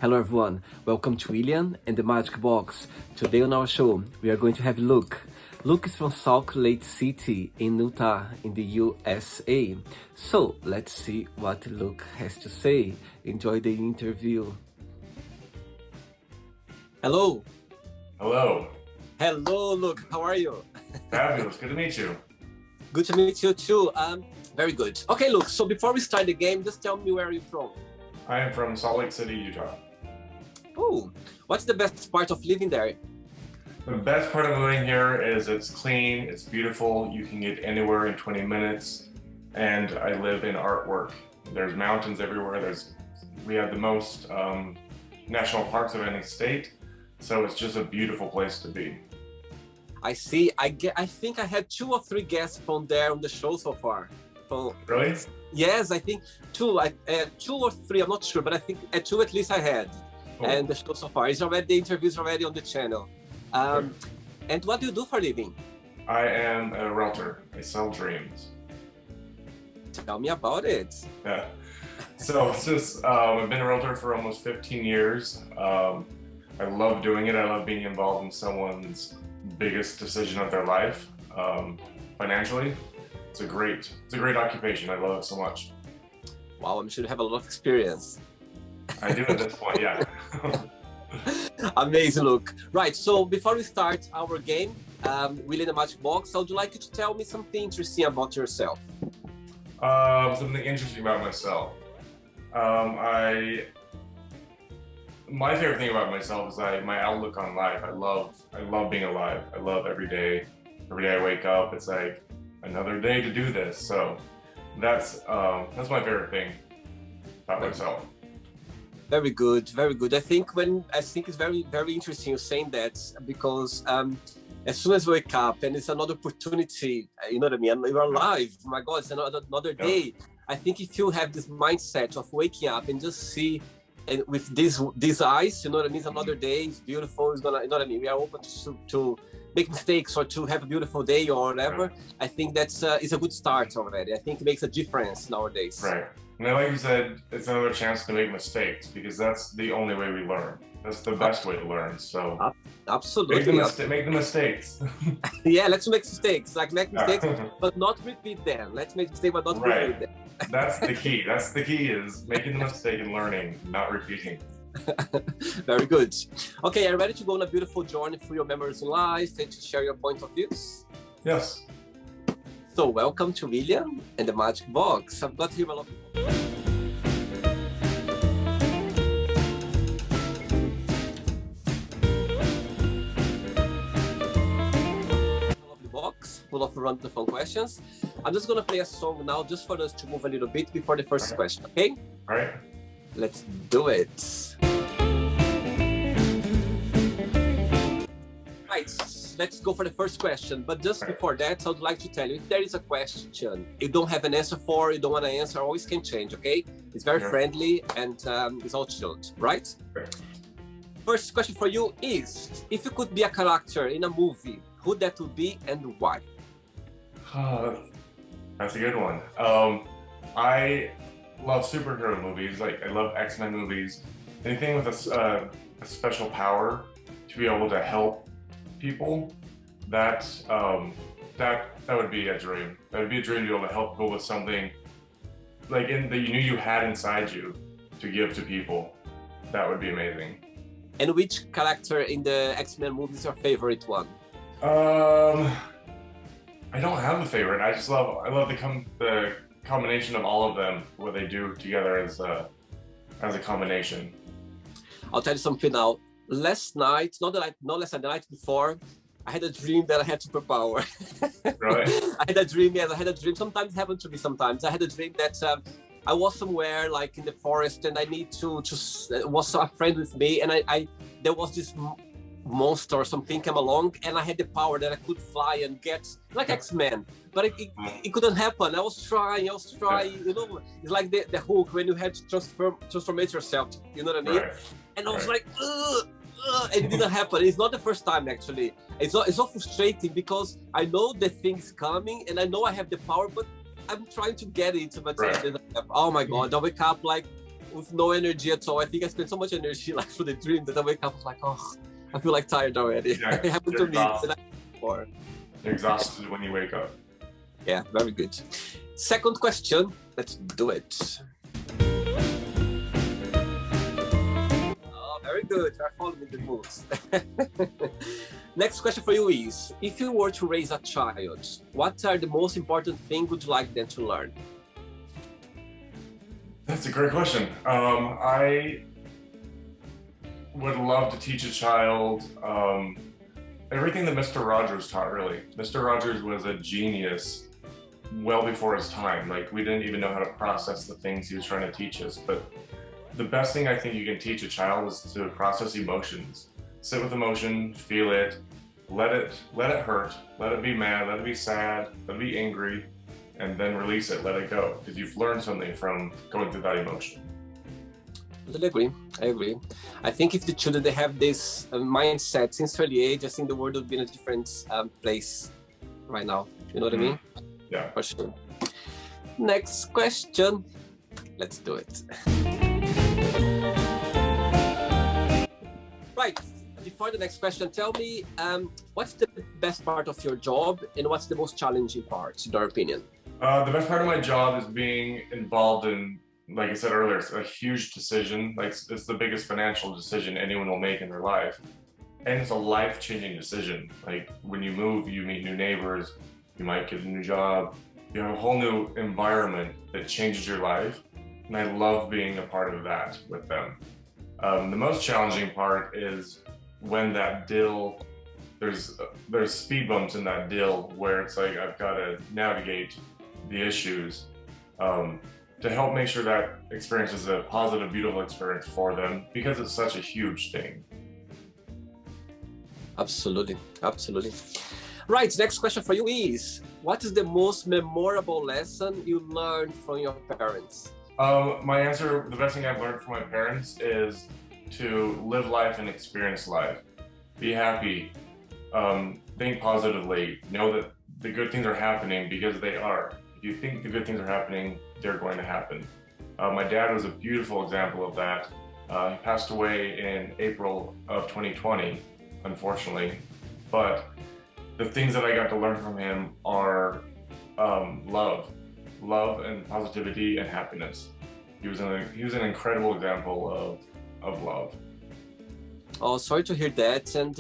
Hello everyone, welcome to William and the Magic Box. Today on our show, we are going to have Luke. Luke is from Salt Lake City in Utah in the USA. So let's see what Luke has to say. Enjoy the interview. Hello. Hello. Hello, Luke. How are you? Fabulous. Good to meet you. Good to meet you too. Very good. Okay, Luke, so before we start the game, just tell me where you're from. I am from Salt Lake City, Utah. Oh, what's the best part of living there? The best part of living here is it's clean, it's beautiful, you can get anywhere in 20 minutes, and I live in artwork. There's mountains everywhere. We have the most national parks of any state, so it's just a beautiful place to be. I see. I think I had 2 or 3 guests from there on the show so far. Really? Yes, I think 2. 2 or 3. I'm not sure, but I think 2 at least I had. Cool. And the show so far the interview is already on the channel. And what do you do for a living? I am a realtor. I sell dreams. Tell me about it. Yeah. So it's just I've been a realtor for almost 15 years. I love doing it. I love being involved in someone's biggest decision of their life financially. It's a great occupation. I love it so much. Wow, I'm sure you have a lot of experience. I do at this point, yeah. Amazing, Luke. Right, so before we start our game, William the Magic Box, I would like you to tell me something interesting about yourself. Something interesting about myself. My favorite thing about myself is my outlook on life. I love being alive. I love every day. Every day I wake up, it's like another day to do this. So that's my favorite thing about myself. Very good, very good. I think it's very, very interesting you saying that, because as soon as we wake up and it's another opportunity, you know what I mean? You're alive. Oh my God, it's another day. I think if you have this mindset of waking up and just see, and with these eyes, you know what I mean? It's another day. It's beautiful. It's gonna, you know what I mean? We are open to make mistakes or to have a beautiful day or whatever. I think that's is a good start already. I think it makes a difference nowadays. Right. And like you said, it's another chance to make mistakes, because that's the only way we learn. That's the best way to learn. So absolutely, make the mistakes. Yeah, let's make mistakes. Make mistakes, but not repeat them. Let's make mistakes, but not repeat them. That's the key. That's the key, is making the mistake and learning, not repeating. Very good. Okay, are you ready to go on a beautiful journey through your memories in life and to share your point of views? Yes. So welcome to William and the Magic Box. I've got here a lot of box full of random questions. I'm just gonna play a song now just for us to move a little bit before the first question, okay? All right. Let's do it. Right, let's go for the first question. But just before that, I would like to tell you, if there is a question you don't have an answer for, you don't want to answer, always can change, okay? It's very friendly and it's all chilled, right? First question for you is, if you could be a character in a movie, who that would be and why? That's a good one. I love superhero movies. Like, I love X-Men movies. Anything with a special power to be able to help people, that would be a dream. That would be a dream to be able to help people with something like that you knew you had inside you to give to people. That would be amazing. And which character in the X-Men movie is your favorite one? I don't have a favorite. I love the combination of all of them, what they do together as a combination. I'll tell you something now. Last night, not the night before, I had a dream that I had superpower. Really? I had a dream. Sometimes it happened to me sometimes. I had a dream that I was somewhere like in the forest and I need to was a friend with me, and there was this monster or something came along and I had the power that I could fly and get like X-Men, but it couldn't happen. I was trying, you know, it's like the Hulk when you had to transformate yourself, you know what I mean? Right. And I was like, and it didn't happen. It's not the first time actually. It's so frustrating because I know the thing's coming and I know I have the power, but I'm trying to get it, but oh my God, I wake up like with no energy at all. I think I spent so much energy like for the dream that I wake up like, oh, I feel like tired already. Yeah, it happened to me the night before. You're exhausted when you wake up. Yeah, very good. Second question. Let's do it. Oh, very good. You're following the rules. Next question for you is, if you were to raise a child, what are the most important things would you like them to learn? That's a great question. I would love to teach a child everything that Mr. Rogers taught, really. Mr. Rogers was a genius well before his time. Like, we didn't even know how to process the things he was trying to teach us. But the best thing I think you can teach a child is to process emotions. Sit with emotion, feel it, let it hurt, let it be mad, let it be sad, let it be angry, and then release it, let it go, because you've learned something from going through that emotion. I agree. I think if the children, they have this mindset since early age, I think the world would be in a different place right now. You know what I mean? Yeah. For sure. Next question. Let's do it. Right. Before the next question, tell me, what's the best part of your job and what's the most challenging part, in your opinion? The best part of my job is being involved in, like I said earlier, it's a huge decision. Like, it's the biggest financial decision anyone will make in their life. And it's a life-changing decision. Like, when you move, you meet new neighbors, you might get a new job, you have a whole new environment that changes your life. And I love being a part of that with them. The most challenging part is when that deal, there's speed bumps in that deal where it's like I've got to navigate the issues to help make sure that experience is a positive, beautiful experience for them, because it's such a huge thing. Absolutely. Right, next question for you is, what is the most memorable lesson you learned from your parents? My answer, the best thing I've learned from my parents is to live life and experience life. Be happy, think positively, know that the good things are happening because they are. If you think the good things are happening, they're going to happen. My dad was a beautiful example of that. He passed away in April of 2020, unfortunately. But the things that I got to learn from him are love and positivity and happiness. He was an incredible example of love. Oh, sorry to hear that. And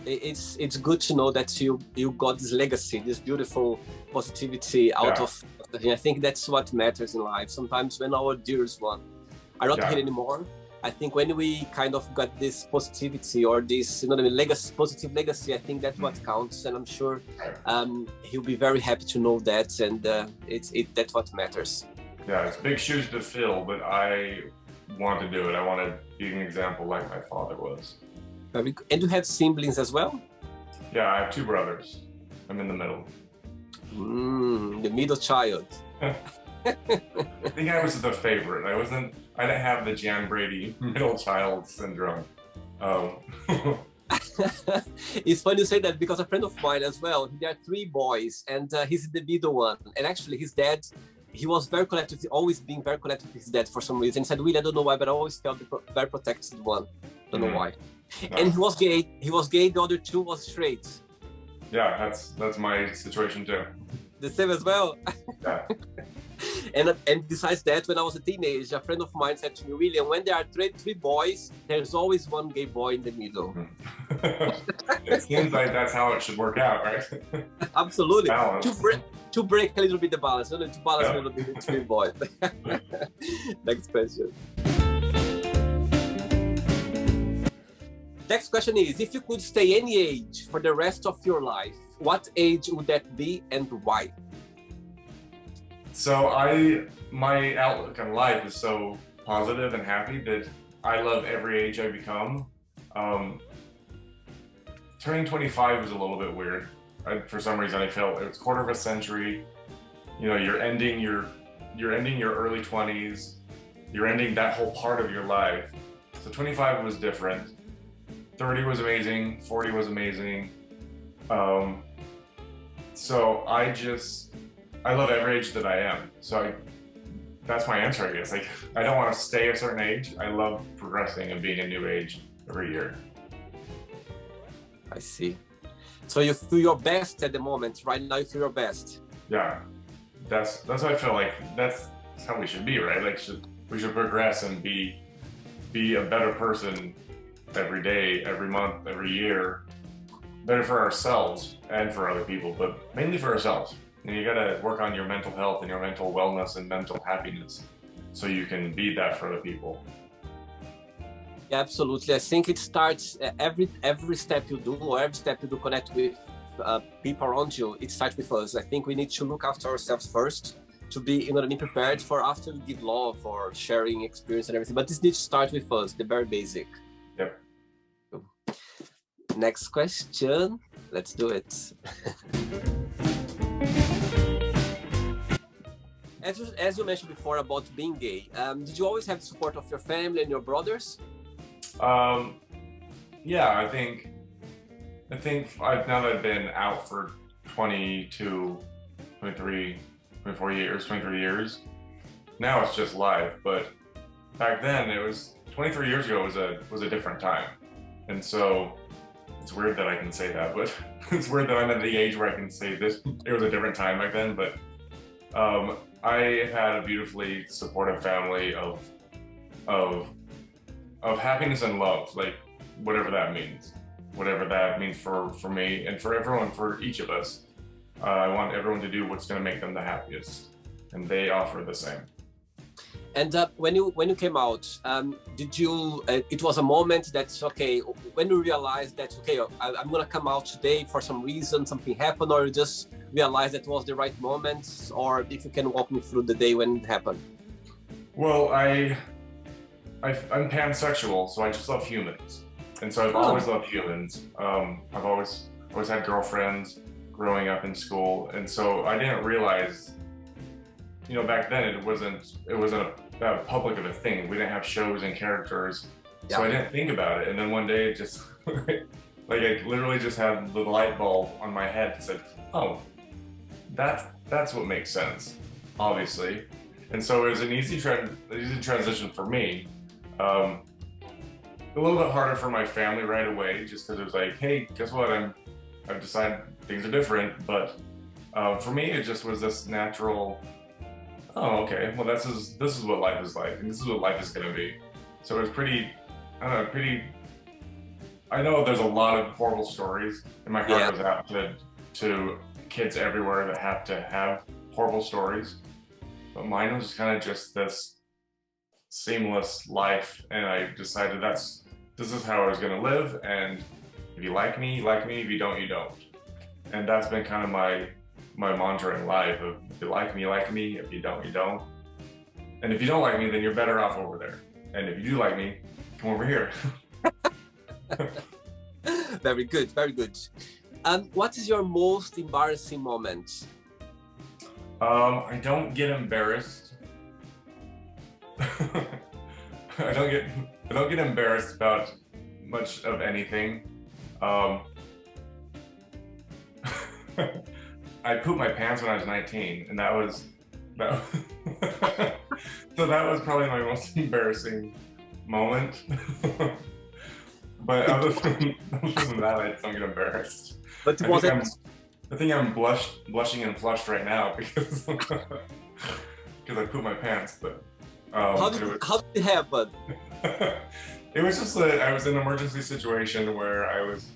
it's good to know that you got this legacy, this beautiful positivity out of him. I think that's what matters in life. Sometimes when our dearest one are not here anymore, I think when we kind of got this positivity or this, legacy, positive legacy, I think that's what counts. And I'm sure he'll be very happy to know that. And that's what matters. Yeah, it's big shoes to fill, but I want to do it. I want to be an example like my father was. Very good. And you have siblings as well? Yeah, I have 2 brothers. I'm in the middle. The middle child. I think I was the favorite. I didn't have the Jan Brady middle child syndrome. It's funny you say that because a friend of mine as well, there are 3 boys and he's the middle one. And actually his dad, he was very connected, always being very connected with his dad for some reason. He said, Willie, I don't know why, but I always felt the very protected one. Don't know why. No. And he was gay, the other 2 was straight. Yeah, that's my situation too. The same as well? Yeah. And besides that, when I was a teenager, a friend of mine said to me, William, when there are 3 boys, there's always one gay boy in the middle. It seems like that's how it should work out, right? Absolutely. Balance. To break a little bit the balance, to balance a little bit the 3 boys. Next question. Next question is, if you could stay any age for the rest of your life, what age would that be and why? So my outlook on life is so positive and happy that I love every age I become. Turning 25 was a little bit weird. For some reason, I felt it was 1/4 of a century. You're ending your early 20s. You're ending that whole part of your life. So 25 was different. 30 was amazing. 40 was amazing. So I love every age that I am. So that's my answer, I guess. Like, I don't want to stay a certain age. I love progressing and being a new age every year. I see. So you feel your best at the moment. Right now, you feel your best. Yeah, that's what I feel like. That's how we should be, right? Like, we should progress and be a better person every day, every month, every year. Better for ourselves and for other people, but mainly for ourselves. And you gotta work on your mental health and your mental wellness and mental happiness so you can be that for other people. Yeah, absolutely. I think it starts every step you do, or every step you do connect with people around you. It starts with us. I think we need to look after ourselves first to be, you know what I mean, prepared for after we give love or sharing experience and everything. But this needs to start with us, the very basic. Yep. Next question. Let's do it. As you mentioned before about being gay, did you always have the support of your family and your brothers? Yeah, I think now that I've been out for 22, 23, 24 years, 23 years, now it's just life. But back then, it was 23 years ago was a different time, and so it's weird that I can say that, but it's weird that I'm at the age where I can say this. It was a different time back then, but I had a beautifully supportive family of happiness and love, like whatever that means for me and for everyone, for each of us. I want everyone to do what's going to make them the happiest, and they offer the same. And when you came out, did you? It was a moment that's okay. When you realized that okay, I'm gonna come out today for some reason, something happened, or you just realized that was the right moment, or if you can walk me through the day when it happened. Well, I'm pansexual, so I just love humans, and so I've always loved humans. I've always had girlfriends growing up in school, and so I didn't realize, you know, back then it wasn't a public of a thing. We didn't have shows and characters, so I didn't think about it. And then one day it just like I literally just had the light bulb on my head and said, oh, that's what makes sense, obviously. And so it was an easy transition for me. A little bit harder for my family right away, just because it was like, hey, guess what? I've decided things are different. But for me, it just was this natural, oh, okay, well, this is what life is like, and this is what life is going to be. So it was pretty, I know there's a lot of horrible stories, and my heart goes out to kids everywhere that have to have horrible stories. But mine was kind of just this seamless life, and I decided this is how I was going to live, and if you like me, you like me, if you don't, you don't. And that's been kind of my mantra in life of, if you like me, you like me, if you don't, you don't. And if you don't like me, then you're better off over there. And if you do like me, come over here. Very good, very good. What is your most embarrassing moment? I don't get embarrassed. I don't get embarrassed about much of anything. I pooped my pants when I was 19, and so that was probably my most embarrassing moment. But other than that, I don't get embarrassed. But I think I'm blushing and flushed right now because I pooped my pants. But how did it happen? It was just that I was in an emergency situation where I was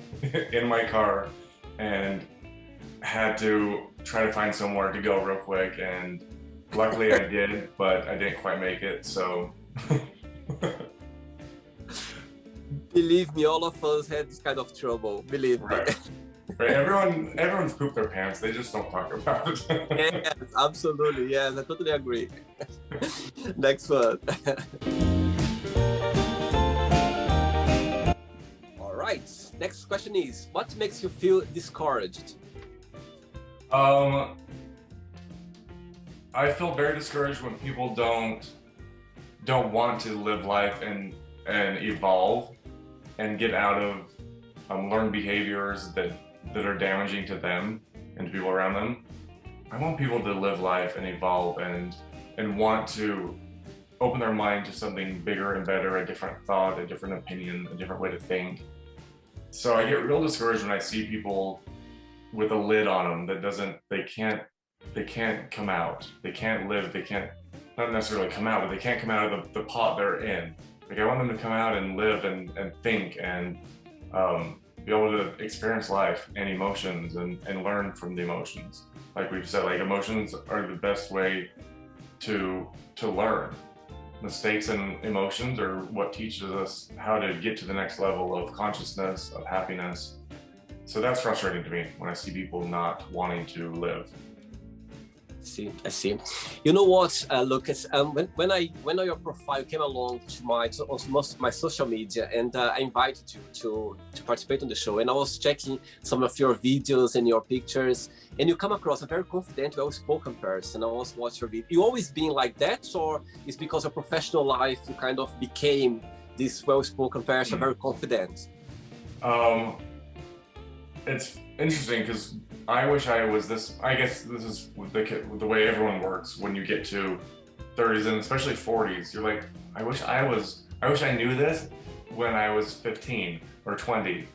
in my car and had to try to find somewhere to go real quick, and luckily I did, but I didn't quite make it, so. Believe me, all of us had this kind of trouble, believe me. Right. Everyone's pooped their pants, they just don't talk about it. Yes, absolutely, yes, I totally agree. Next one. All right, next question is, what makes you feel discouraged? I feel very discouraged when people don't want to live life and evolve and get out of learned behaviors that are damaging to them and to people around them. I want people to live life and evolve and and want to open their mind to something bigger and better, a different thought, a different opinion, a different way to think. So I get real discouraged when I see people with a lid on them that they can't come out. They can't live, they can't, not necessarily come out, but they can't come out of the pot they're in. Like I want them to come out and live and think and be able to experience life and emotions and learn from the emotions. Like we've said, like emotions are the best way to learn. Mistakes and emotions are what teaches us how to get to the next level of consciousness, of happiness. So that's frustrating to me when I see people not wanting to live. I see. You know what, Lucas? When your profile came along to my social media, and I invited you to participate on the show, and I was checking some of your videos and your pictures, and you come across a very confident, well-spoken person. I was watching your video. You always been like that, or it's because of professional life you kind of became this well-spoken person, very confident? It's interesting because I wish I was this. I guess this is the way everyone works when you get to 30s and especially 40s. You're like, I wish I knew this when I was 15 or 20.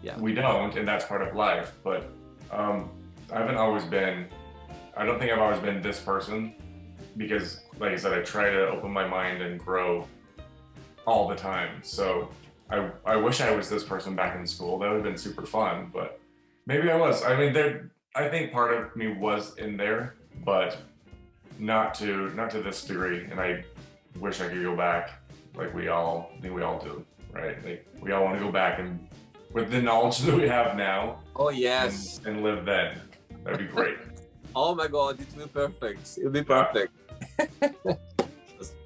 Yeah. We don't, and that's part of life. But I don't think I've always been this person because, like I said, I try to open my mind and grow all the time. So I wish I was this person back in school. That would have been super fun, but maybe I was. I mean, I think part of me was in there, but not to this degree. And I wish I could go back, like I think we all do, right? Like we all want to go back and with the knowledge that we have now. Oh yes. And live then. That'd be great. Oh my God, it will be perfect. It'll be perfect. Yeah.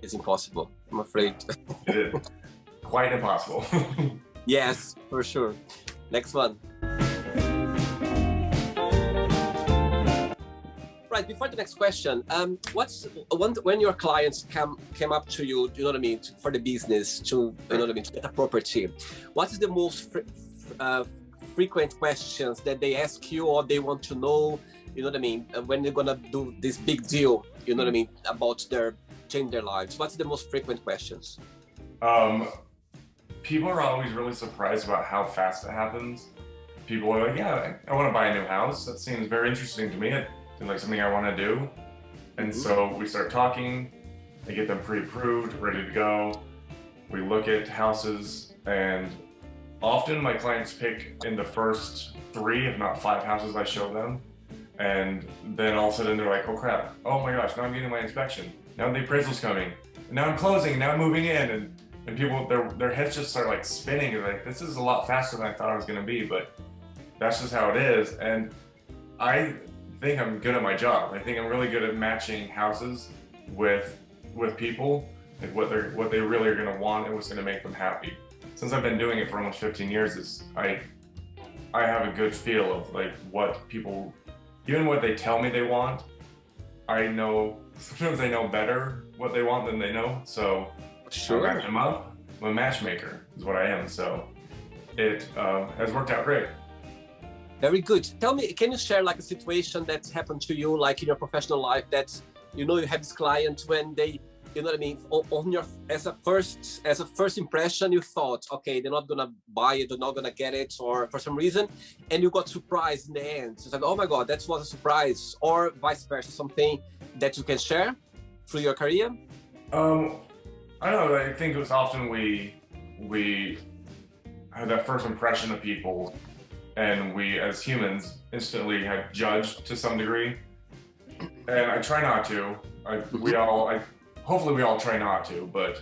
It's impossible, I'm afraid. It is. Quite impossible. Yes, for sure. Next one. Right, before the next question, when your clients came up to you, you know what I mean, for the business, to get a property, what is the most frequent questions that they ask you or they want to know, you know what I mean, when they're gonna do this big deal, you know what I mean, about change their lives? What's the most frequent questions? People are always really surprised about how fast it happens. People are like, yeah, I want to buy a new house. That seems very interesting to me. It seems like something I want to do. And so we start talking, I get them pre-approved, ready to go. We look at houses, and often my clients pick in the first 3, if not 5 houses I show them. And then all of a sudden they're like, oh crap, oh my gosh, now I'm getting my inspection. Now the appraisal's coming. Now I'm closing, now I'm moving in. And people, their heads just start like spinning. They're like, this is a lot faster than I thought I was gonna be, but that's just how it is. And I think I'm good at my job. I think I'm really good at matching houses with people, like what they really are gonna want and what's gonna make them happy. Since I've been doing it for almost 15 years, I have a good feel of like what people, even what they tell me they want, I know, sometimes I know better what they want than they know. So sure. I match them up. I'm a matchmaker is what I am. So it has worked out great. Very good. Tell me, can you share like a situation that's happened to you, like in your professional life, that you have this client when they, you know what I mean, on your as a first impression, you thought, okay, they're not gonna buy it, they're not gonna get it, or for some reason, and you got surprised in the end. It's like, oh my God, that was a surprise, or vice versa, something that you can share through your career? I don't know. I think it was often we had that first impression of people, and we as humans instantly had judged to some degree. And I try not to. Hopefully we all try not to, but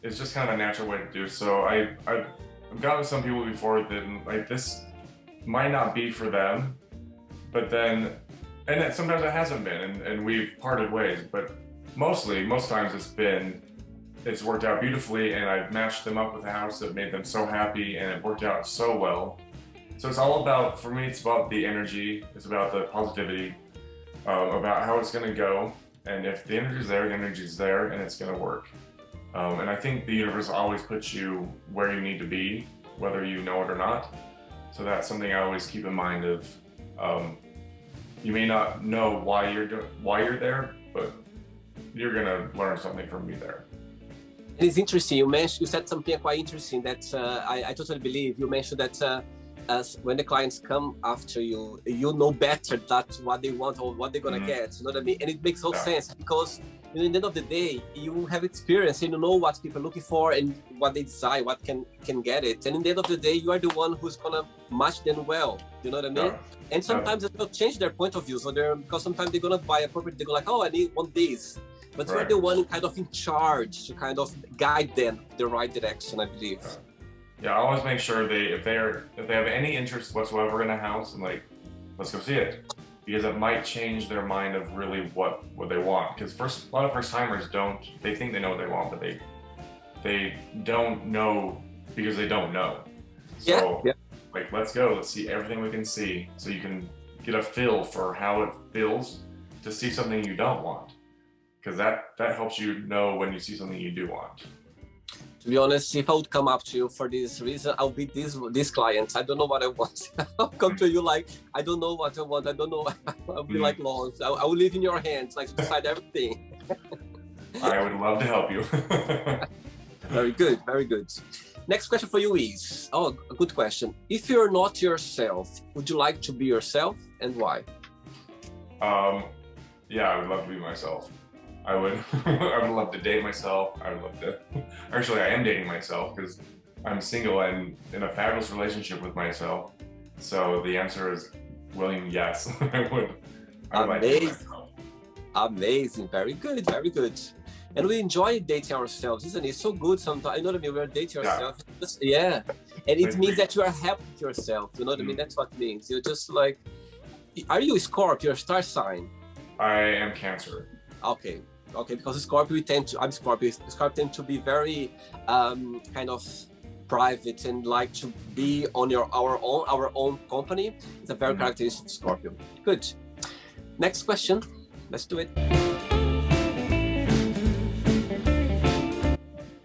it's just kind of a natural way to do. So I've got with some people before that like this might not be for them, but then, and sometimes it hasn't been, and we've parted ways. But most times it's worked out beautifully, and I've matched them up with a house that made them so happy, and it worked out so well. So it's all about, for me, it's about the energy, it's about the positivity, about how it's gonna go. And if the energy's there, the energy's there, and it's gonna work. And I think the universe always puts you where you need to be, whether you know it or not. So that's something I always keep in mind of, you may not know why you're there, but you're gonna learn something from me there. And it's interesting. You said something quite interesting that I totally believe. You mentioned that as when the clients come after you, you know better that what they want or what they're gonna get. You know what I mean? And it makes all sense because in the end of the day, you have experience and you know what people are looking for and what they desire, what can get it. And in the end of the day, you are the one who's gonna match them well. You know what I mean? And sometimes they'll change their point of view. So because sometimes they're gonna buy a property, they go like, oh, I want this. But you're the one kind of in charge to kind of guide them the right direction, I believe. Yeah, I always make sure if they have any interest whatsoever in a house, and like, let's go see it, because it might change their mind of really what they want. Because a lot of first timers they think they know what they want, but they don't know because they don't know. So like, let's go, let's see everything we can see, so you can get a feel for how it feels to see something you don't want, because that helps you know when you see something you do want. To be honest, if I would come up to you for this reason, I'll be this client. I don't know what I want. I'll come to you like, I don't know what I want. I don't know. I'll be like lost. I will leave in your hands, like to decide everything. I would love to help you. Very good, very good. Next question for you is, a good question. If you're not yourself, would you like to be yourself, and why? Yeah, I would love to be myself. I would love to date myself. I would love to, actually I am dating myself because I'm single and in a fabulous relationship with myself. So the answer is, William, yes. I would like to date myself. Amazing, very good, very good. And we enjoy dating ourselves, isn't it? So good sometimes, you know what I mean? We're dating ourselves. And it means that you are happy with yourself, you know what I mean? That's what it means. You're just like, are you a Scorpio, your star sign? I am Cancer. Okay, because Scorpio I'm Scorpio. Scorpio tend to be very kind of private and like to be on our own company. It's a very characteristic Scorpio. Good. Next question. Let's do it.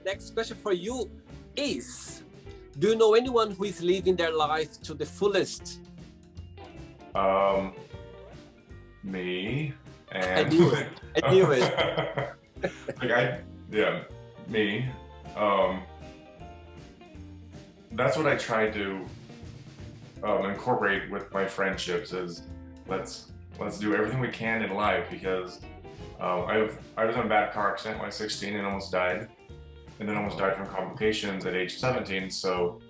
Next question for you is: do you know anyone who is living their life to the fullest? Me. And I knew it. I knew it. Me. That's what I try to incorporate with my friendships is let's do everything we can in life, because I was in a bad car accident when I was 16 and almost died, and then almost died from complications at age 17. So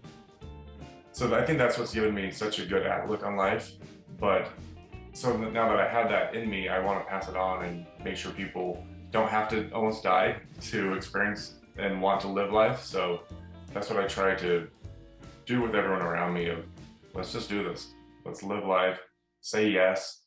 I think that's what's given me such a good outlook on life. But so now that I have that in me, I want to pass it on and make sure people don't have to almost die to experience and want to live life. So that's what I try to do with everyone around me of, let's just do this. Let's live life, say yes,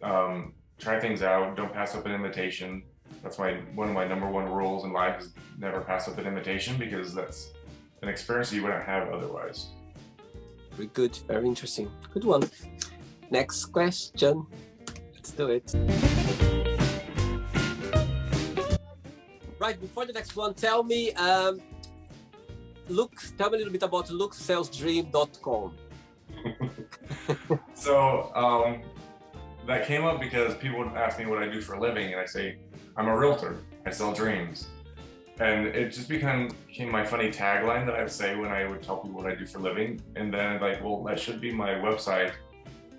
try things out, don't pass up an invitation. That's one of my number one rules in life is never pass up an invitation, because that's an experience you wouldn't have otherwise. Very good, very interesting. Good one. Next question. Let's do it. Right, before the next one, tell me a little bit about looksalesdream.com. So that came up because people would ask me what I do for a living, and I say, I'm a realtor, I sell dreams. And it just became my funny tagline that I would say when I would tell people what I do for a living. And then like, well, that should be my website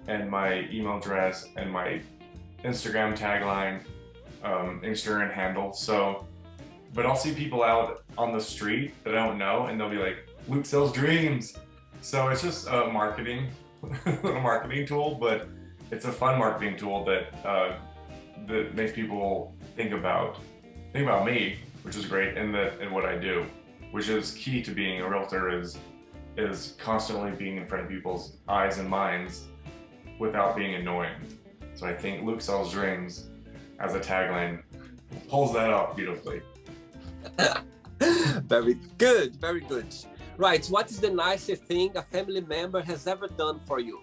and my email address and my Instagram tagline, Instagram handle. So, but I'll see people out on the street that I don't know, and they'll be like, Luke sells dreams. So it's just a marketing tool, but it's a fun marketing tool that makes people think about me, which is great, and what I do, which is key to being a realtor is constantly being in front of people's eyes and minds without being annoying. So I think Luke sells dreams as a tagline pulls that off beautifully. Very good, very good. Right, what is the nicest thing a family member has ever done for you?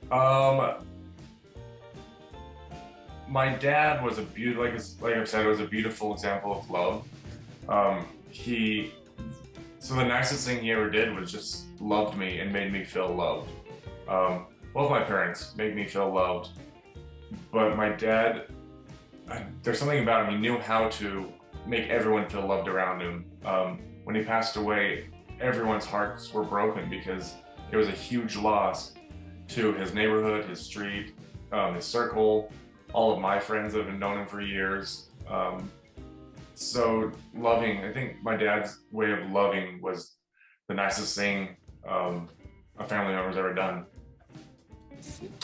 My dad was like I said, was a beautiful example of love. So the nicest thing he ever did was just loved me and made me feel loved. Both my parents made me feel loved, but my dad there's something about him. He knew how to make everyone feel loved around him. When he passed away, everyone's hearts were broken because it was a huge loss to his neighborhood, his street, his circle, all of my friends that have known him for years. So loving, I think my dad's way of loving was the nicest thing a family member's ever done.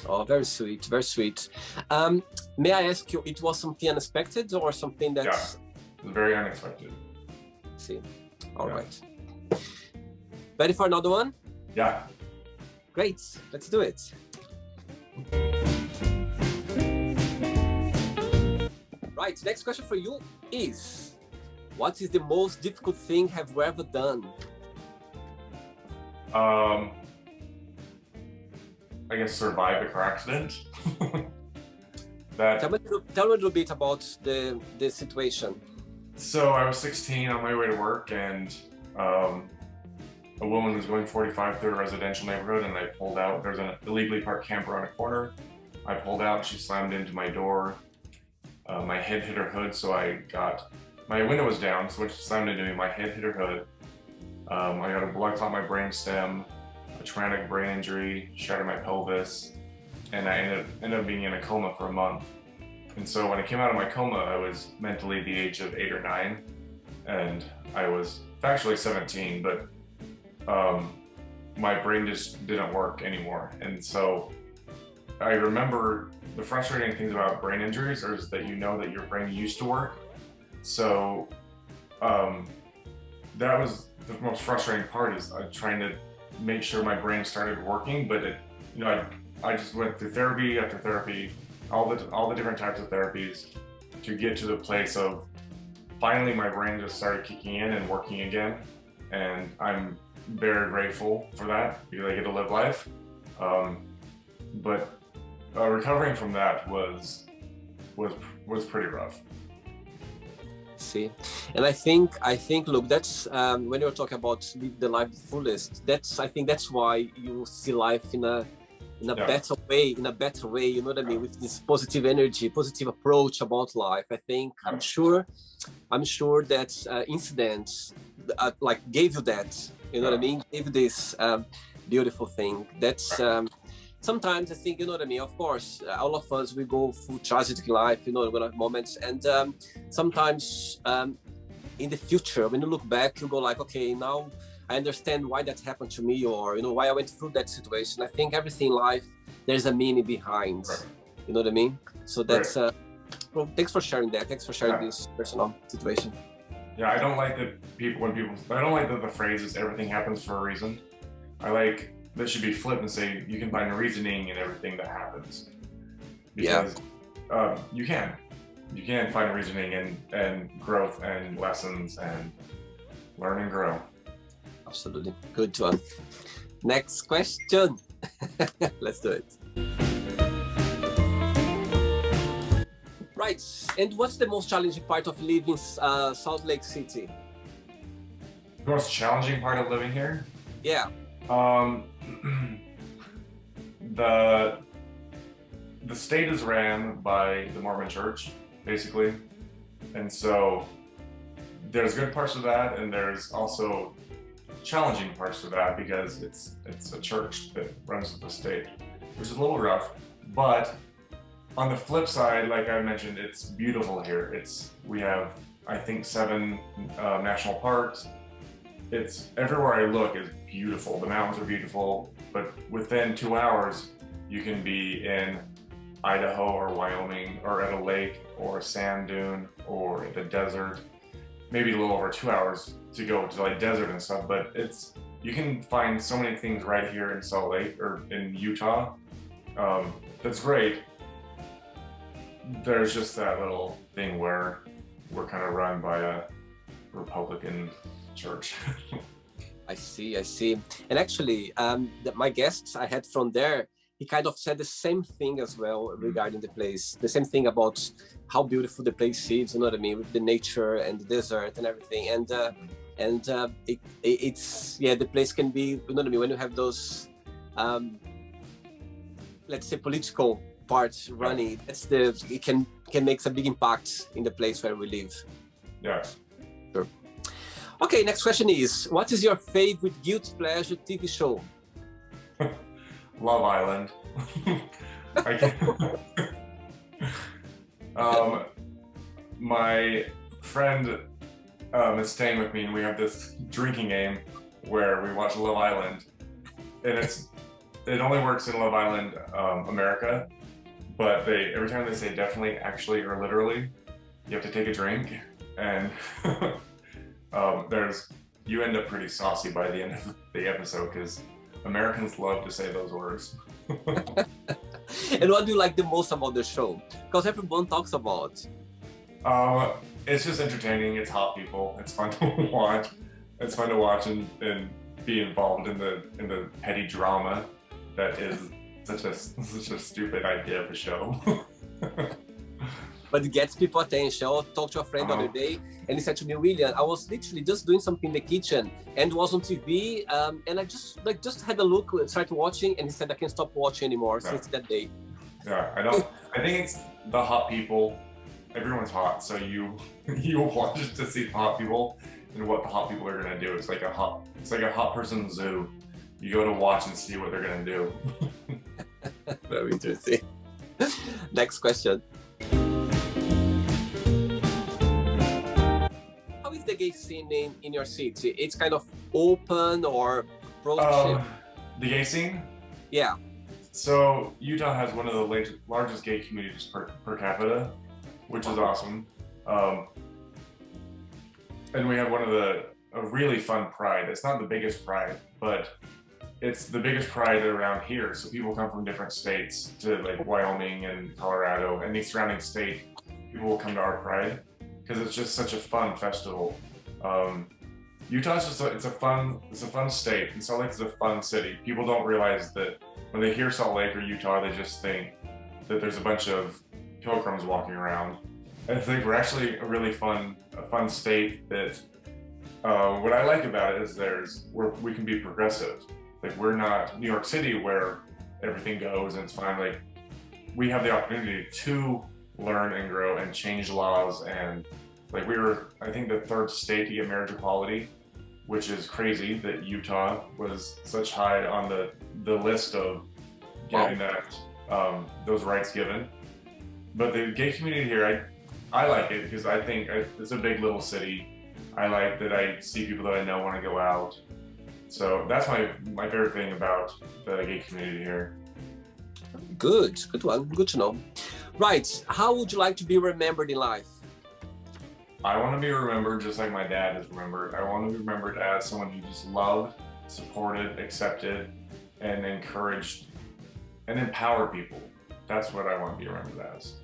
Oh, very sweet, very sweet. May I ask you, it was something unexpected or something that's... Yeah, very unexpected. See, all right. Ready for another one? Yeah. Great, let's do it. Right, next question for you is, what is the most difficult thing have you ever done? I guess survive a car accident. Tell me a little bit about the situation. So I was 16 on my way to work, and a woman was going 45 through a residential neighborhood, and I pulled out. There's an illegally parked camper on a corner. I pulled out, she slammed into my door. My head hit her hood, so my window was down, so when she slammed into me, my head hit her hood. I got a blood clot in my brain stem, a traumatic brain injury, shattered my pelvis, and I ended up being in a coma for a month. And so when I came out of my coma, I was mentally the age of 8 or 9, and I was factually 17, but my brain just didn't work anymore. And so I remember the frustrating things about brain injuries is that you know that your brain used to work. So that was the most frustrating part, is trying to make sure my brain started working. But I just went through therapy after therapy, all the different types of therapies to get to the place of finally my brain just started kicking in and working again. And I'm very grateful for that because I get to live life. But recovering from that was pretty rough. See, and I think look, that's when you're talking about live the life fullest, I think that's why you see life in a better way, you know what I mean, with this positive energy, positive approach about life. I think I'm sure that incidents like gave you that, you know what I mean, gave you this beautiful thing. That's sometimes I think, you know what I mean, of course, all of us, we go through tragic life, you know, we have moments, and sometimes in the future, when you look back, you go like, okay, now I understand why that happened to me, or, you know, why I went through that situation. I think everything in life, there's a meaning behind, you know what I mean? So that's, well, thanks for sharing that. Thanks for sharing this personal situation. Yeah, I don't like that I don't like that the phrase is everything happens for a reason. I like that should be flipped and say you can find reasoning in everything that happens. Because you can find reasoning and growth and lessons and learn and grow. Absolutely. Good one. Next question. Let's do it. Right. And what's the most challenging part of living in Salt Lake City? The most challenging part of living here? Yeah. The state is ran by the Mormon Church, basically. And so there's good parts of that, and there's also challenging parts of that because it's a church that runs the state, which is a little rough. But on the flip side, like I mentioned, it's beautiful here. We have, I think, 7 national parks. It's everywhere I look is beautiful. The mountains are beautiful, but within 2 hours, you can be in Idaho or Wyoming or at a lake or a sand dune or the desert. Maybe a little over 2 hours to go to like desert and stuff, but you can find so many things right here in Salt Lake or in Utah. That's great. There's just that little thing where we're kind of run by a Republican church. I see. And actually, my guests I had from there, he kind of said the same thing as well regarding the place. The same thing about how beautiful the place is, you know what I mean, with the nature and the desert and everything. And it's the place can be, you know what I mean, when you have those, let's say, political parts running. It can can make a big impact in the place where we live. Yeah. Sure. Okay, next question is, what is your favorite guilty pleasure TV show? Love Island. I can't. My friend is staying with me, and we have this drinking game where we watch Love Island, and it only works in Love Island America, but every time they say definitely, actually, or literally, you have to take a drink, and you end up pretty saucy by the end of the episode because Americans love to say those words. And what do you like the most about the show? Because everyone talks about. It's just entertaining. It's hot people. It's fun to watch. It's fun to watch and be involved in the petty drama that is such a stupid idea of a show. But it gets people attention. I talked to a friend the other day, and he said to me, William, I was literally just doing something in the kitchen and was on TV, and I just had a look, started watching, and he said I can't stop watching anymore since that day. Yeah, I think it's the hot people. Everyone's hot, so you watch to see hot people and what the hot people are gonna do. It's like a hot person zoo. You go to watch and see what they're gonna do. Very interesting. Next question. How is the gay scene in your city? It's kind of open or approachable? The gay scene? Yeah. So Utah has one of the largest gay communities per capita, which is awesome. And we have a really fun pride. It's not the biggest pride, but it's the biggest pride around here. So people come from different states to like Wyoming and Colorado and the surrounding state. People will come to our pride because it's just such a fun festival. Utah is just it's a fun state, and Salt Lake is a fun city. People don't realize that when they hear Salt Lake or Utah, they just think that there's a bunch of pilgrims walking around. I think we're actually a really fun state that what I like about it is we can be progressive. Like we're not New York City where everything goes and it's fine. Like we have the opportunity to learn and grow and change laws, and like we were, I think, the third state to get marriage equality, which is crazy that Utah was such high on the list of getting those rights given. But the gay community here, I like it because I think it's a big little city. I like that I see people that I know want to go out. So that's my favorite thing about the gay community here. Good one, good to know. Right, how would you like to be remembered in life? I want to be remembered just like my dad is remembered. I want to be remembered as someone who just loved, supported, accepted, and encouraged, and empowered people. That's what I want to be remembered as.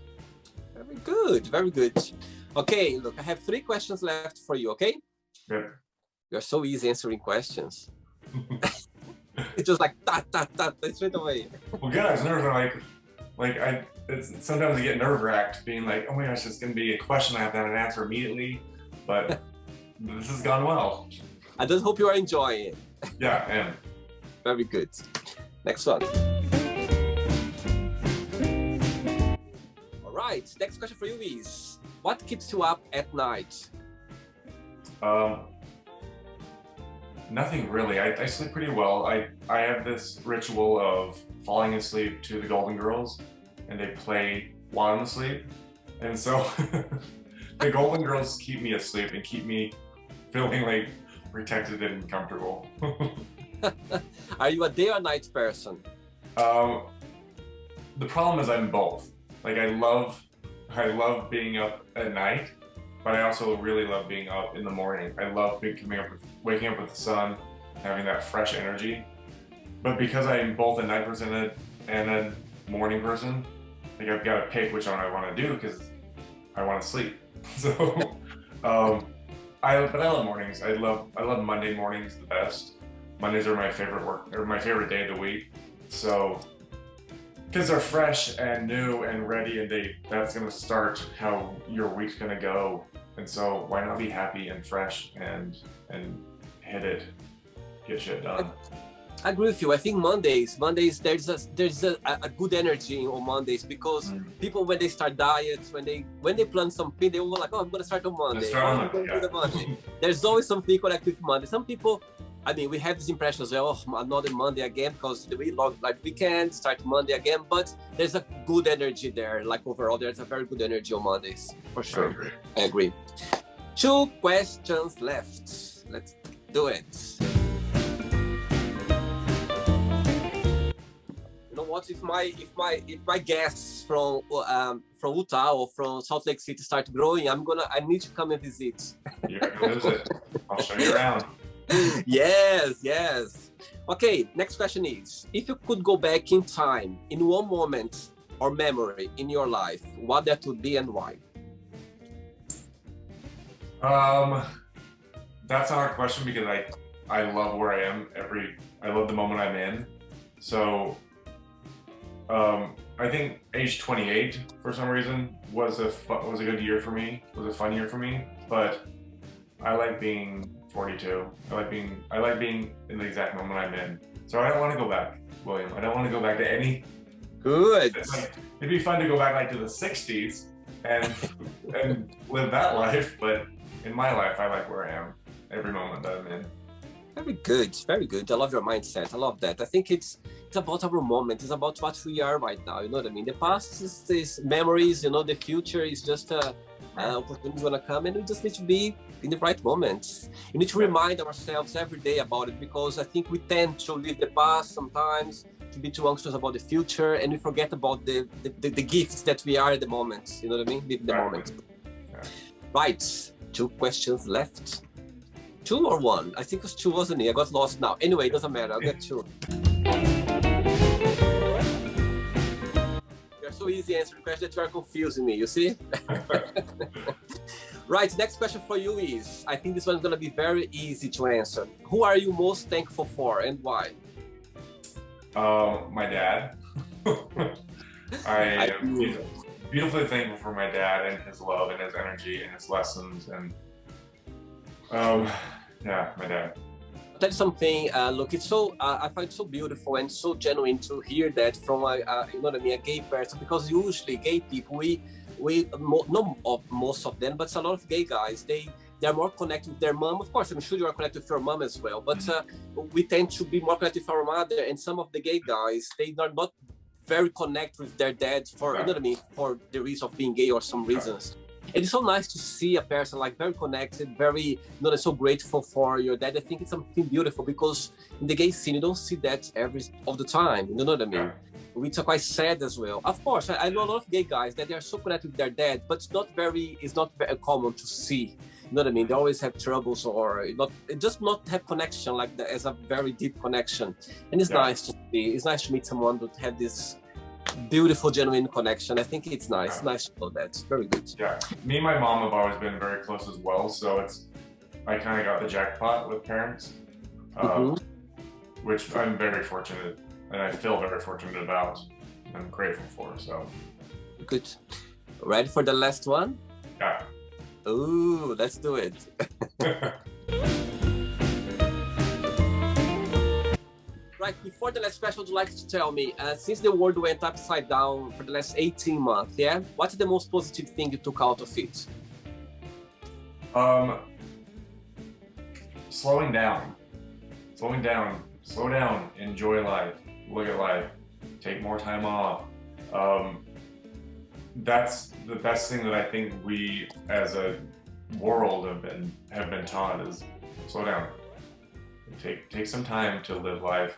Very good, very good. Okay, look, I have 3 questions left for you, okay? Good. You're so easy answering questions. It's just like, straight away. Well, good, I was nervous. Sometimes I get nerve-wracked being like, oh my gosh, it's going to be a question I have to have an answer immediately, but this has gone well. I just hope you are enjoying it. Yeah, I am. Very good. Next one. All right, next question for you is, what keeps you up at night? Nothing really. I sleep pretty well. I have this ritual of falling asleep to the Golden Girls, and they play while I'm asleep. And so the Golden Girls keep me asleep and keep me feeling like protected and comfortable. Are you a day or night person? The problem is I'm both. Like I love being up at night, but I also really love being up in the morning. I love waking up with the sun, having that fresh energy. But because I'm both a night person and a morning person, like I've got to pick which one I want to do because I want to sleep. So, but I love mornings. I love Monday mornings the best. Mondays are my favorite day of the week. So, because they're fresh and new and ready, and that's gonna start how your week's gonna go. And so, why not be happy and fresh and hit it, get shit done. I agree with you. I think Mondays, there's a good energy on Mondays because people when they start diets, when they plan something, they will like, oh, I'm gonna start on Monday. I'm gonna do the Monday. There's always something connected with Monday. Some people, I mean, we have this impression as well, oh, another Monday again because we love like weekend, start Monday again. But there's a good energy there. Like overall, there's a very good energy on Mondays for sure. I agree. 2 questions left. Let's do it. You know what? If my guests from Utah or from Salt Lake City start growing, I need to come and visit. You're gonna visit. I'll show you around. Yes. Okay, next question is, if you could go back in time in one moment or memory in your life, what that would be and why? That's a hard question because I love where I am I love the moment I'm in. So I think age 28 for some reason was a good year for me, was a fun year for me, but I like being 42. I like being in the exact moment I'm in. So I don't want to go back, William. I don't want to go back to any. Good. It'd be fun to go back like to the 60s and live that life, but in my life, I like where I am every moment that I'm in. Very good, very good. I love your mindset. I love that. I think it's about our moment. It's about what we are right now. You know what I mean? The past is memories. You know, the future is just opportunities gonna come, and we just need to be in the right moment. You need to remind ourselves every day about it because I think we tend to live the past sometimes, to be too anxious about the future, and we forget about the gifts that we are at the moment. You know what I mean? Live the moment. Yeah. Right. 2 questions left. 2 or 1? I think it was 2, wasn't it? I got lost now. Anyway, it doesn't matter. I'll get 2. You're so easy answering questions that you are confusing me, you see? Right, next question for you is, I think this one's going to be very easy to answer. Who are you most thankful for and why? My dad. I am beautifully thankful for my dad and his love and his energy and his lessons and yeah, my dad. I'll tell you something, look, it's so, I find it so beautiful and so genuine to hear that from you know what I mean, a gay person, because usually gay people, not most of them, but a lot of gay guys, they're more connected with their mom. Of course, I'm sure you are connected with your mom as well, but we tend to be more connected with our mother, and some of the gay guys, they are not very connected with their dads for, you know what I mean, for the reason of being gay or some reasons. And it's so nice to see a person like very connected, very, you know, so grateful for your dad. I think it's something beautiful because in the gay scene, you don't see that all the time. You know what I mean? It's quite sad as well. Of course, I know a lot of gay guys that they are so connected with their dad, but it's not very common to see. You know what I mean? They always have troubles or just not have connection like that as a very deep connection. And it's nice to see. It's nice to meet someone that have this beautiful, genuine connection. I think it's nice. It's nice to know that. It's very good. Yeah, me and my mom have always been very close as well. So I kind of got the jackpot with parents, which I'm very fortunate, and I feel very fortunate about. I'm grateful for. So good. Ready for the last one? Yeah. Ooh, let's do it. Right, before the last question, would you like to tell me, since the world went upside down for the last 18 months, what's the most positive thing you took out of it? Slowing down, slow down, enjoy life, look at life, take more time off. That's the best thing that I think we as a world have been taught is slow down. Take some time to live life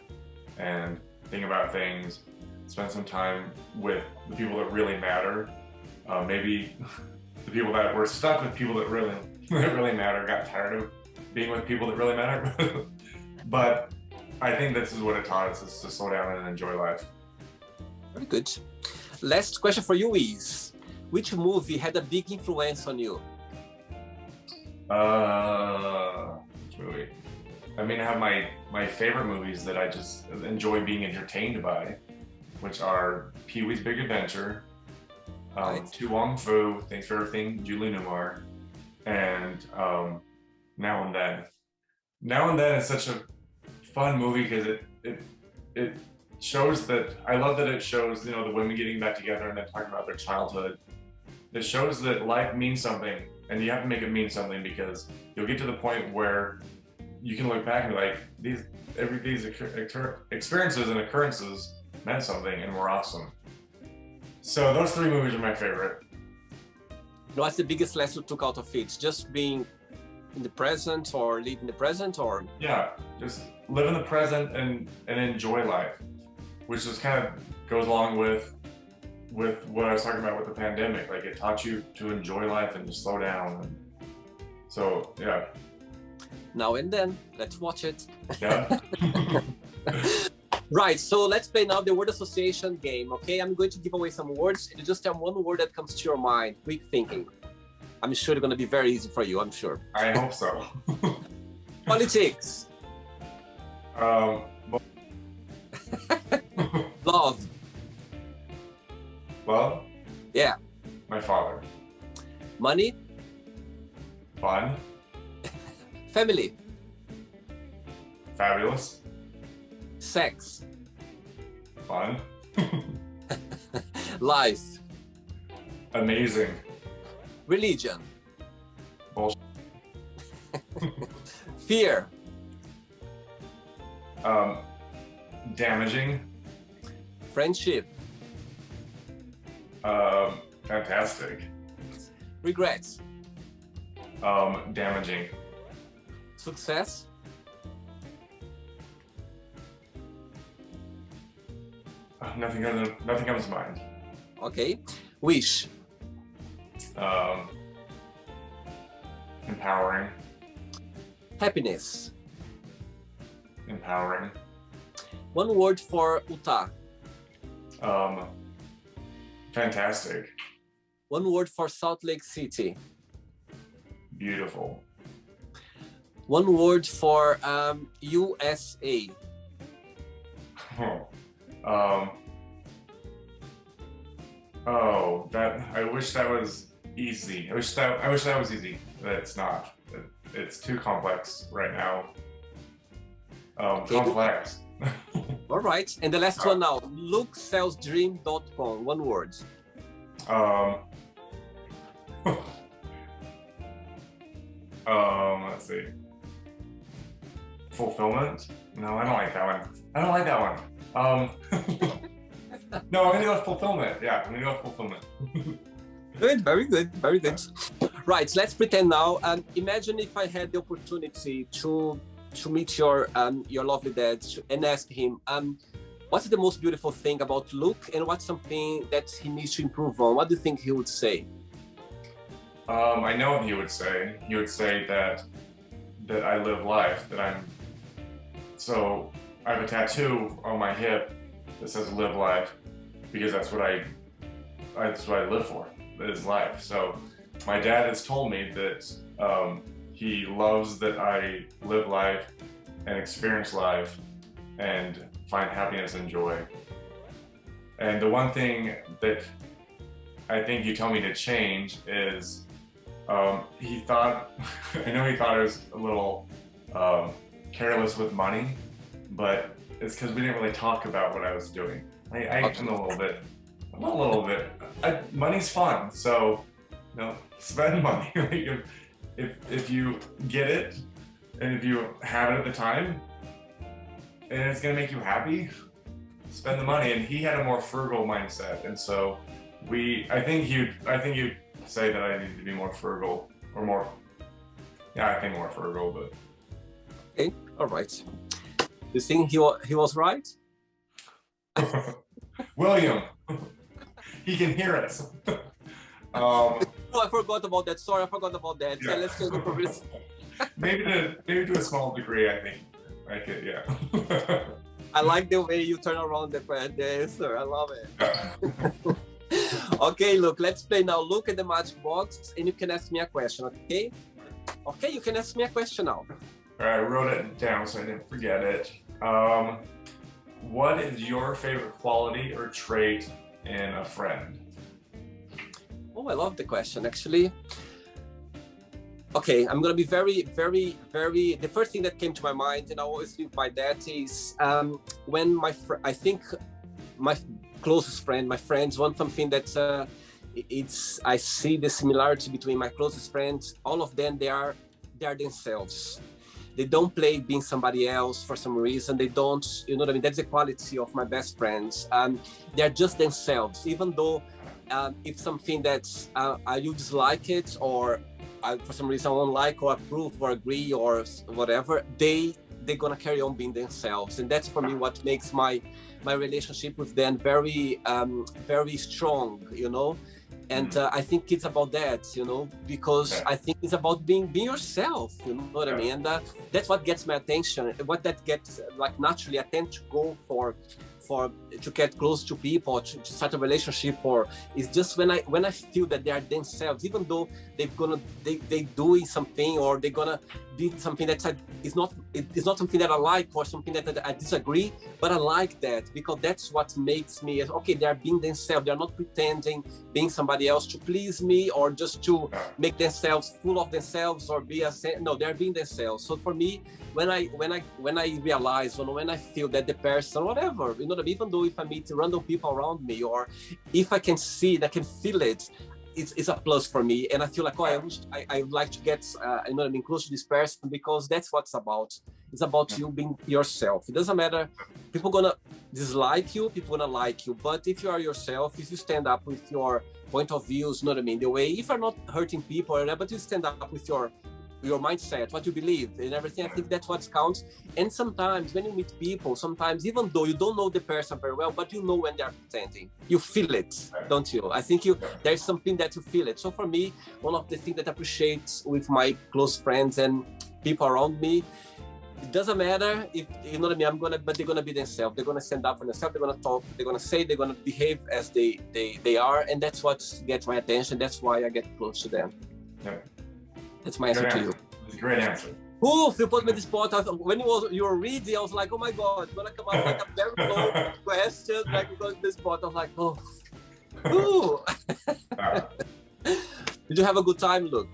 and think about things, spend some time with the people that really matter. Maybe the people that were stuck with people that really matter, got tired of being with people that really matter. But I think this is what it taught us, is to slow down and enjoy life. Very good. Last question for you is, which movie had a big influence on you? Which movie? I mean, I have my favorite movies that I just enjoy being entertained by, which are Pee-wee's Big Adventure, To Wong Fu, Thanks for Everything, Julie Newmar, and Now and Then. Now and Then is such a fun movie because it shows that I love that it shows the women getting back together and then talking about their childhood. It shows that life means something, and you have to make it mean something because you'll get to the point where you can look back and be like, these experiences and occurrences meant something and were awesome. So those three movies are my favorite. What's the biggest lesson you took out of it? Just being in the present, or live in the present, or? Yeah, just live in the present and enjoy life, which just kind of goes along with what I was talking about with the pandemic. Like, it taught you to enjoy life and to slow down. And so, yeah. Now and then, let's watch it. Yeah. Right, so let's play now the word association game, okay? I'm going to give away some words, and you just tell one word that comes to your mind. Quick thinking. I'm sure it's going to be very easy for you, I'm sure. I hope so. Politics. Love. Love? Yeah. My father. Money. Fun. Family. Fabulous. Sex. Fun. Life. Amazing. Religion. Bullshit. Fear. Damaging. Friendship. Fantastic. Regrets. Damaging. Success. Nothing comes to mind. Okay. Wish. Empowering. Happiness. Empowering. One word for Utah. Fantastic. One word for Salt Lake City. Beautiful. One word for USA. I wish that was easy. I wish that was easy, but it's not. It's too complex right now. Okay. Complex. All right. And the last one now. LukeSellsDream.com. One word. Let's see. Fulfillment? No, I don't like that one. No, I'm gonna go with fulfillment. Yeah, I'm gonna go with fulfillment. Good, very good, very good. Right, let's pretend now. Imagine if I had the opportunity to meet your lovely dad and ask him, what's the most beautiful thing about Luke, and what's something that he needs to improve on? What do you think he would say? I know what he would say. He would say that I live life. So I have a tattoo on my hip that says "Live Life," because that's what I live for. That is life. So my dad has told me that he loves that I live life and experience life and find happiness and joy. And the one thing that I think he told me to change is he thought I was a little careless with money, but it's because we didn't really talk about what I was doing. I'm a little bit. Money's fun, so spend money. if you get it, and if you have it at the time, and it's gonna make you happy, spend the money. And he had a more frugal mindset, and so I think you'd say that I need to be more frugal, or more. Yeah, I think more frugal, but. Okay, all right. You think he was right? William, he can hear us. Oh, I forgot about that. Sorry, I forgot about that. Yeah. So let's take the progress. maybe to a small degree, I think. I could, yeah. I like the way you turn around the answer. I love it. Okay, look, let's play now. Look at the magic box, and you can ask me a question, okay? Okay, you can ask me a question now. All right, I wrote it down so I didn't forget it. What is your favorite quality or trait in a friend? Oh, I love the question, actually. Okay, I'm gonna be very, very, very. The first thing that came to my mind, and I always live by that, is when I think my closest friend, my friends want something that I see the similarity between my closest friends. All of them, they are themselves. They don't play being somebody else for some reason. They don't, you know what I mean? That's the quality of my best friends. They're just themselves, even though if something that's you dislike it, or for some reason I don't like or approve or agree or whatever, they're gonna carry on being themselves. And that's for me what makes my relationship with them very very strong, you know. And I think it's about that, you know, because I think it's about being yourself, you know what I mean? And that's what gets my attention. What that gets, like, naturally I tend to go for to get close to people, to start a relationship, or it's just when I feel that they are themselves, even though they doing something, or they're gonna be something that it's not something that I like, or something that I disagree, but I like that, because that's what makes me, okay, they're being themselves. They're not pretending being somebody else to please me, or just to make themselves full of themselves, or no, they're being themselves. So for me, when I realize, or when I feel that the person, whatever, you know, even though if I meet random people around me, or if I can see it, I can feel it, it's a plus for me. And I feel like, I would like to get, you know what I mean, close to this person, because that's what it's about. It's about you being yourself. It doesn't matter, people gonna dislike you, people gonna like you, but if you are yourself, if you stand up with your point of views, you know what I mean, the way, if you're not hurting people, but you stand up with your mindset, what you believe and everything, I think that's what counts. And sometimes when you meet people, sometimes even though you don't know the person very well, but you know when they're pretending, you feel it, don't you? I think there's something that you feel it. So for me, one of the things that I appreciate with my close friends and people around me, it doesn't matter if, you know what I mean, but they're gonna be themselves. They're gonna stand up for themselves. They're gonna talk. They're gonna say. They're gonna behave as they are, and that's what gets my attention. That's why I get close to them. Yeah. That's my answer to you. It's a great answer. Oof, you put me in the spot. When you were reading, I was like, oh my God, it's gonna come up like a very long question, like you got in the spot. I was like, oh. Ooh. Did you have a good time, Luke?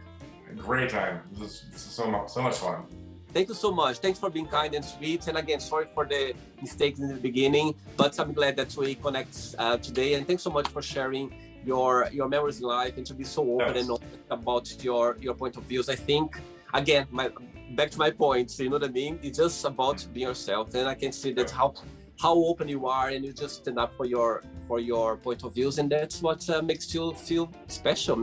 Great time. It was so much fun. Thank you so much. Thanks for being kind and sweet. And again, sorry for the mistakes in the beginning, but I'm glad that we connect today. And thanks so much for sharing your memories in life, and to be so open and honest about your point of views. I think, again, back to my point, you know what I mean? It's just about being yourself. And I can see that how open you are, and you just stand up for your point of views, and that's what makes you feel special,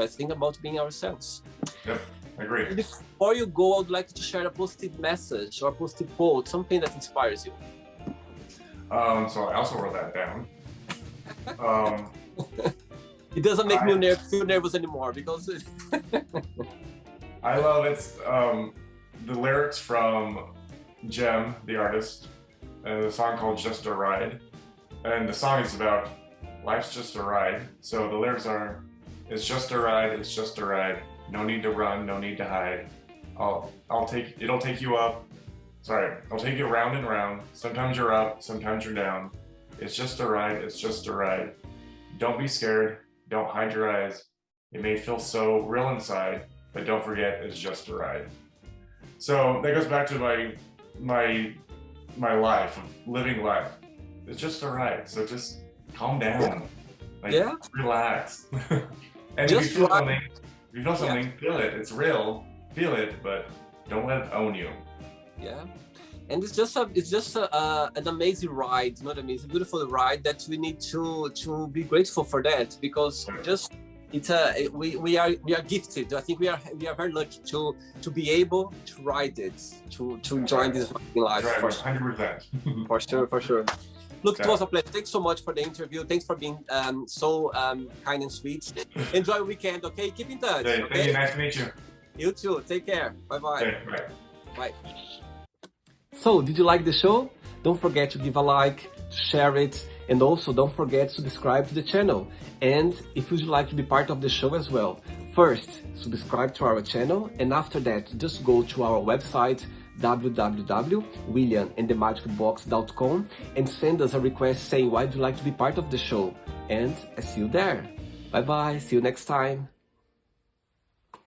I think, about being ourselves. Yep, I agree. Before you go, I would like to share a positive message or a positive quote, something that inspires you. So I also wrote that down. It doesn't make me feel nervous anymore, because I love it. The lyrics from Jem, the artist, and the song called Just a Ride. And the song is about life's just a ride. So the lyrics are, it's just a ride, it's just a ride. No need to run, no need to hide. I'll take you round and round. Sometimes you're up, sometimes you're down. It's just a ride, it's just a ride. Don't be scared, don't hide your eyes. It may feel so real inside, but don't forget, it's just a ride. So that goes back to my life, living life. It's just a ride, so just calm down. Relax. And just if you feel something, feel it. It's real, feel it, but don't let it own you. Yeah. And it's just an amazing ride, you know what I mean? It's a beautiful ride that we need to be grateful for that, because we are gifted. I think we are very lucky to be able to ride it, to enjoy this life. Right, 100%. For sure. Look, it was a pleasure. Thanks so much for the interview. Thanks for being so kind and sweet. Enjoy your weekend, okay? Keep in touch. Thank you. Nice to meet you. You too. Take care. Bye-bye. Okay, bye. Bye. So, did you like the show? Don't forget to give a like, share it, and also don't forget to subscribe to the channel. And if you'd like to be part of the show as well, first, subscribe to our channel, and after that, just go to our website, www.williamandthemagicbox.com, and send us a request saying why you'd like to be part of the show. And I see you there. Bye-bye. See you next time.